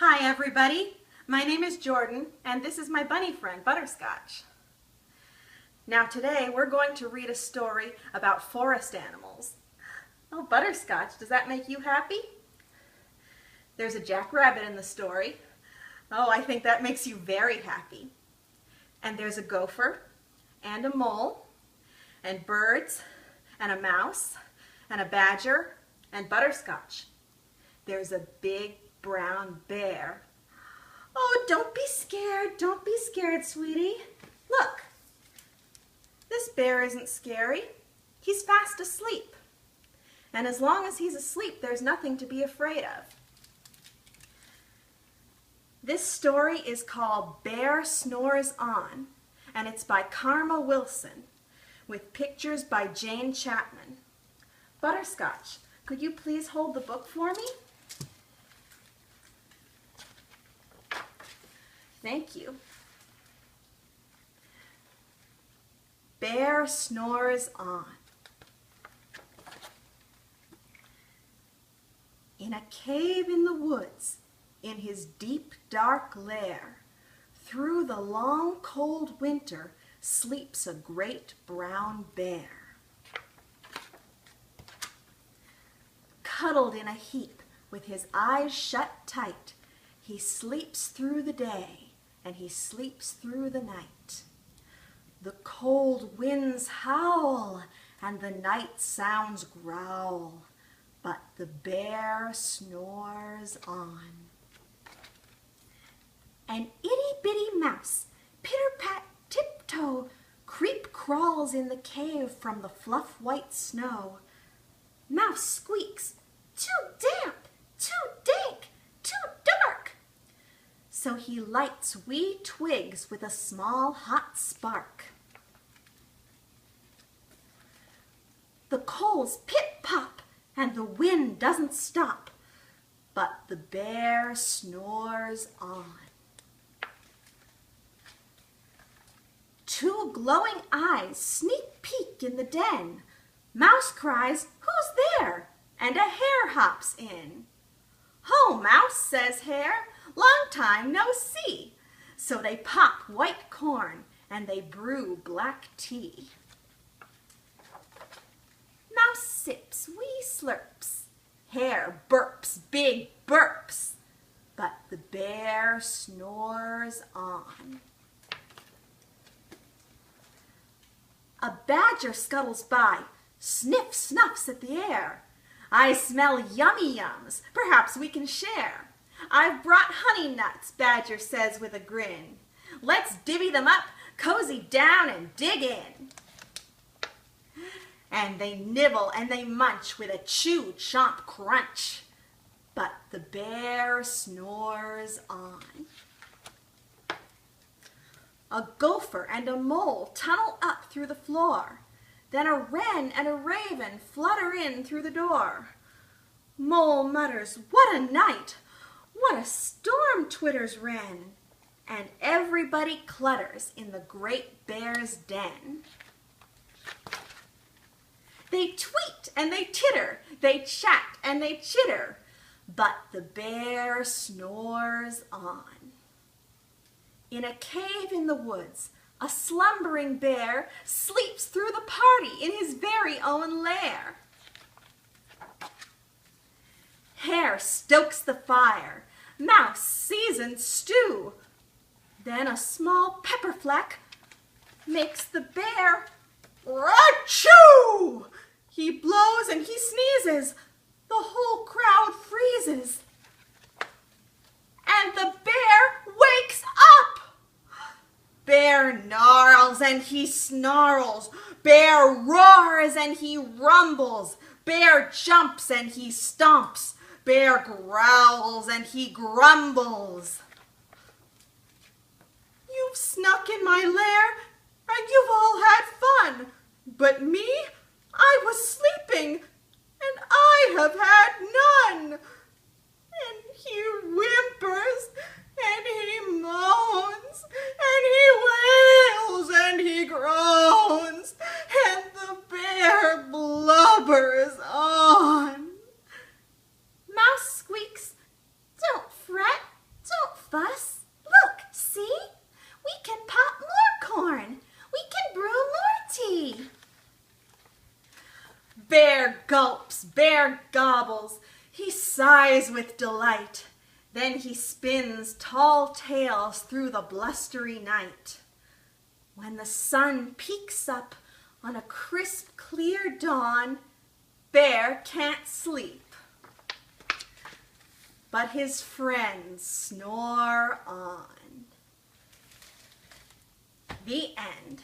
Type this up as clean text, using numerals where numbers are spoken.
Hi everybody, my name is Jordan and this is my bunny friend Butterscotch. Now today we're going to read a story about forest animals. Oh, Butterscotch, does that make you happy? There's a jackrabbit in the story. Oh, I think that makes you very happy. And there's a gopher and a mole and birds and a mouse and a badger and Butterscotch. There's a big brown bear. Oh, don't be scared, sweetie. Look, this bear isn't scary. He's fast asleep. And as long as he's asleep, there's nothing to be afraid of. This story is called Bear Snores On, and it's by Karma Wilson, with pictures by Jane Chapman. Butterscotch, could you please hold the book for me? Thank you. Bear Snores On. In a cave in the woods, in his deep dark lair, through the long cold winter, sleeps a great brown bear. Cuddled in a heap, with his eyes shut tight, he sleeps through the day, and he sleeps through the night. The cold winds howl, and the night sounds growl, but the bear snores on. An itty-bitty mouse, pitter-pat, tiptoe, creep-crawls in the cave from the fluff-white snow. Mouse squeaks, "Too damp, too dank, too dark." So he lights wee twigs with a small hot spark. The coals pip-pop, and the wind doesn't stop, but the bear snores on. Two glowing eyes sneak peek in the den. Mouse cries, "Who's there?" and a hare hops in. "Ho, Mouse," says Hare, "long time no see." So they pop white corn and they brew black tea. Mouse sips wee slurps. Hare burps big burps. But the bear snores on. A badger scuttles by, sniff snuffs at the air. "I smell yummy yums, perhaps we can share." "I've brought honey nuts," Badger says with a grin. "Let's divvy them up, cozy down and dig in." And they nibble and they munch with a chew, chomp, crunch. But the bear snores on. A gopher and a mole tunnel up through the floor. Then a wren and a raven flutter in through the door. Mole mutters, "What a night! What a storm!" twitters wren. And everybody clutters in the great bear's den. They tweet and they titter, they chat and they chitter, but the bear snores on. In a cave in the woods, a slumbering bear sleeps through the party in his very own lair. Hare stokes the fire, Mouse seasons stew. Then a small pepper flack makes the bear achoo! He blows and he sneezes, the whole crowd freezes. And the bear wakes up! Bear gnarls and he snarls. Bear roars and he rumbles. Bear jumps and he stomps. Bear growls and he grumbles. "You've snuck in my lair and you've all had fun. But me, I was sleeping and I have had none." And he whimpers and he moans and he wails and he groans, and the bear blubbers on. Mouse squeaks, "Don't fret, Bear gulps, bear gobbles, he sighs with delight. Then he spins tall tales through the blustery night. When the sun peeks up on a crisp, clear dawn, Bear can't sleep. But his friends snore on. The end.